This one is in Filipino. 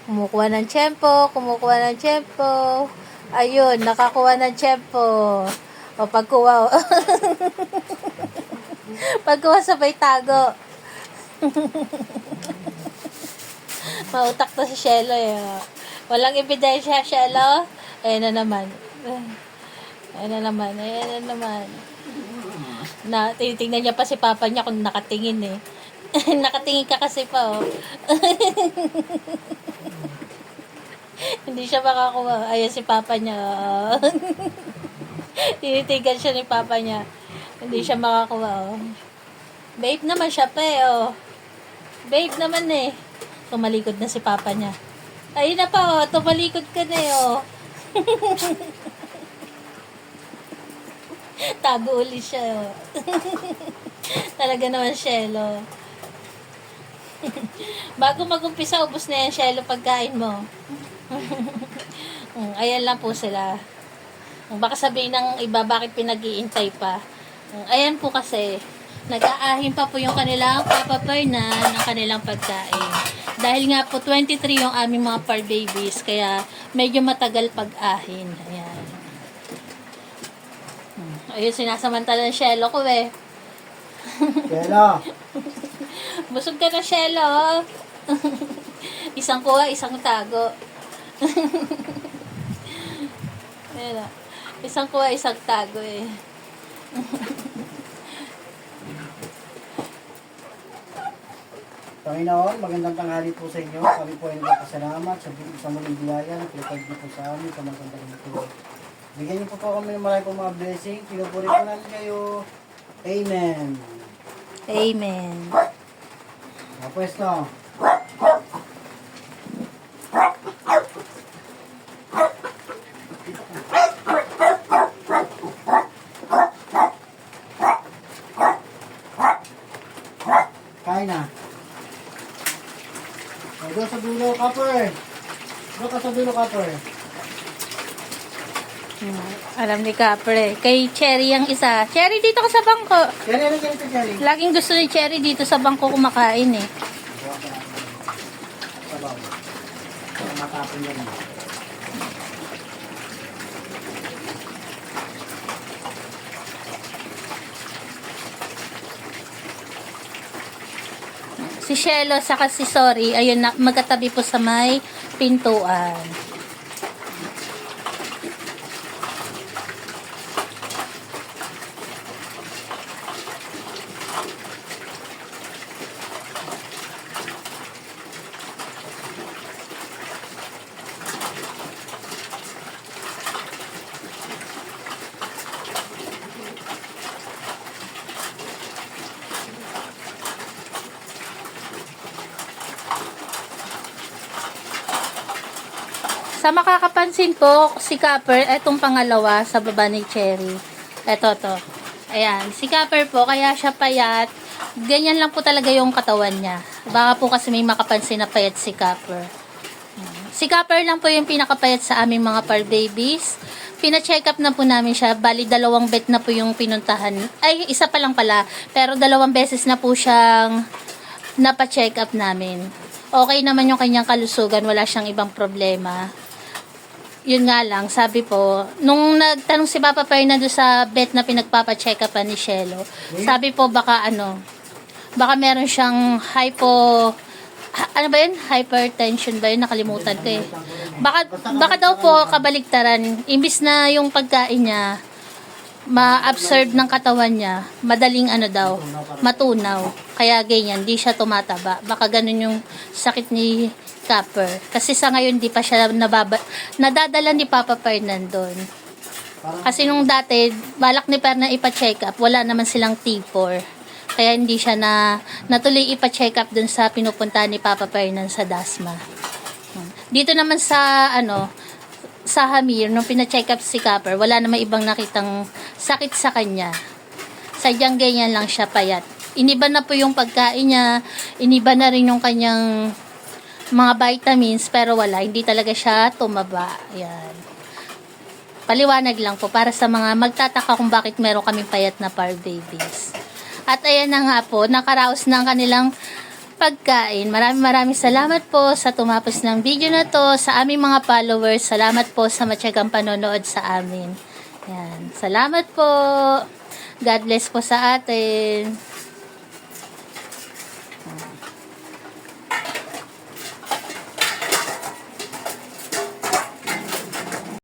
Kumukuha ng tiyempo, kumukuha ng tiyempo. Ayun, nakakuha ng tiyempo. O pagkuha, pagkuha sabay tago. Mautak to si Shelo eh. Walang ebidensya, Shelo. Ayan na naman. Ayan na naman, ayan na naman. Na, tinitingnan niya pa si Papa niya kung nakatingin eh. Nakatingin ka kasi pa oh. Hindi siya makakuha. Ayan si Papa niya. Oh. Tinitigan siya ni Papa niya. Hindi siya makakuha oh. Babe naman siya pa eh oh. Babe naman eh. Tumalikod na si Papa niya. Ayun na pa oh. Tumalikod ka na eh oh. Tago ulit siya oh. Talaga naman Shelo. Bago mag-umpisa, ubos na yan Shelo pagkain mo. Ayan lang po sila. Baka sabihin ng iba bakit pinag-iintay pa. Ayan po kasi nag-aahin pa po yung kanilang papapernan ng kanilang pagkain. Dahil nga po 23 yung aming mga par babies kaya medyo matagal pag-ahin. Ayan. Ayun sinasamantala ng Shelo ko eh. Shelo! Busog ka na Shelo. Isang kuha, isang tago. Ayan, isang kuha, isang tago eh. Panginoon, magandang tanghali po sa inyo. Kami po ay nagpasalamat sa muling biyaya na pinatag niyo po sa amin sa magandang ito. Bigyan niyo po kami ng marami pong mga blessing. Pinupuri po namin kayo. Amen. Amen. Pwesto. Kain na. Doon sa dulo, Copper. Doon ka sa dulo, Copper. Alam ni Copper eh. Kay Cherry ang isa. Cherry, dito ka sa bangko. Cherry, ano ganito, Cherry? Laging gusto ni Cherry dito sa bangko kumakain eh. Sabaw. Matapon yan. Si Shelo saka si Sorry, ayun na, magkatabi po sa may pintuan. Sa makakapansin po, si Copper, etong pangalawa sa baba ni Cherry. Eto to. Ayan, si Copper po, kaya siya payat. Ganyan lang po talaga yung katawan niya. Baka po kasi may makapansin na payat si Copper. Si Copper lang po yung pinakapayat sa aming mga par babies. Pina-check up na po namin siya. Bali, 2 vet na po yung pinuntahan. Ay, isa pa lang pala. Pero 2 beses na po siyang napa-check up namin. Okay naman yung kanyang kalusugan. Wala siyang ibang problema. Yun nga lang, sabi po, nung nagtanong si Papa Fernando sa vet na pinagpapa-check up ni Shelo, sabi po baka meron siyang ano ba yun? Hypertension ba yun? Nakalimutan ko eh. Baka daw po kabaligtaran. Imbis na yung pagkain niya, ma-absorb ng katawan niya, madaling matunaw. Kaya ganyan, di siya tumataba. Baka ganun yung sakit ni Copper. Kasi sa ngayon, di pa siya nadadala ni Papa Fernando. Kasi nung dati, balak ni Perna ipa-check up, wala naman silang T4. Kaya hindi siya natuloy ipa-check up dun sa pinupunta ni Papa Fernando sa Dasma. Dito naman sa Hamir, nung pina-check up si Copper, wala naman ibang nakitang sakit sa kanya. Sadyang ganyan lang siya payat. Iniba na po yung pagkain niya, iniba na rin yung kanyang mga vitamins, pero wala, hindi talaga siya tumaba. Ayan. Paliwanag lang po para sa mga magtataka kung bakit meron kaming payat na par babies. At ayan na nga po, nakaraos ng kanilang pagkain. Maraming salamat po sa tumapos ng video na to. Sa aming mga followers, salamat po sa matyagang panonood sa amin. Yan. Salamat po. God bless po sa atin.